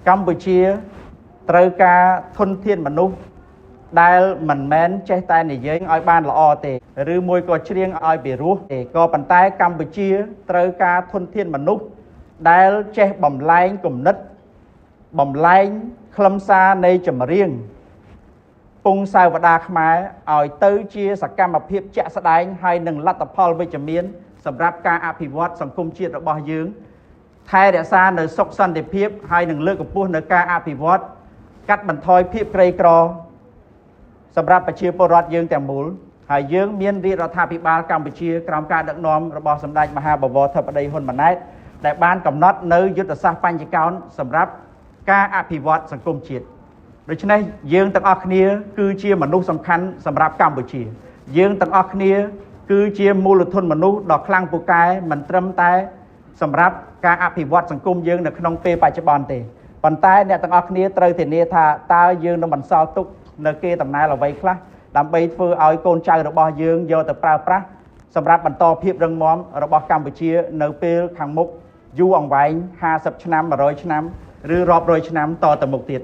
កម្ពុជាត្រូវការធនធានមនុស្សដែលមិនមែនចេះតែនិយាយឲ្យបានល្អទេឬមួយក៏ច្រៀងឲ្យពីរោះទេក៏ប៉ុន្តែកម្ពុជាត្រូវការធនធានមនុស្សដែលចេះបំលែងគំនិតបំលែងខ្លឹមសារនៃចម្រៀងពងសាវតាខ្មែរឲ្យទៅជាសកម្មភាពជាក់ស្ដែងហើយនឹងលទ្ធផលវិជ្ជមានសម្រាប់ការអភិវឌ្ឍសង្គមជាតិរបស់យើងថែរក្សានៅសុខសន្តិភាពហើយនឹងលើកកម្ពស់នៅការអភិវឌ្ឍកាត់បន្ថយភាពក្រីក្រសម្រាប់ប្រជាពលរដ្ឋយើងទាំងមូលហើយយើងមានរាជរដ្ឋាភិបាលកម្ពុជាក្រោមការដឹកនាំរបស់សម្ដេចមហាបវរធិបតីហ៊ុនម៉ាណែតដែលបានកំណត់នៅយុទ្ធសាស្ត្របញ្ចកោណសម្រាប់ការអភិវឌ្ឍសង្គមជាតិដូច្នេះយើងទាំងអស់គ្នាគឺជាមនុស្សសំខាន់សម្រាប់កម្ពុជាយើងទាំងអស់គ្នាគឺជាមូលធនមនុស្សដ៏ខ្លាំងពូកែមិនត្រឹមតែសម្រាប់ការអភិវឌ្ឍសង្គមយើងនៅក្នុងពេលបច្ចុប្បន្នទេប៉ុន្តែអ្នកទាំងអស់គ្នាត្រូវធានាថាតើយើងនឹងបន្សល់ទុកនៅគេដំណើរអ្វីខ្លះដើម្បីធ្វើឲ្យកូនចៅរបស់យើងយកទៅប្រើប្រាស់សម្រាប់បន្តភាពរឹងមាំរបស់កម្ពុជានៅពេលខាងមុខយូរអង្វែង50ឆ្នាំ100ឆ្នាំឬរាប់រយឆ្នាំតទៅមុខទៀត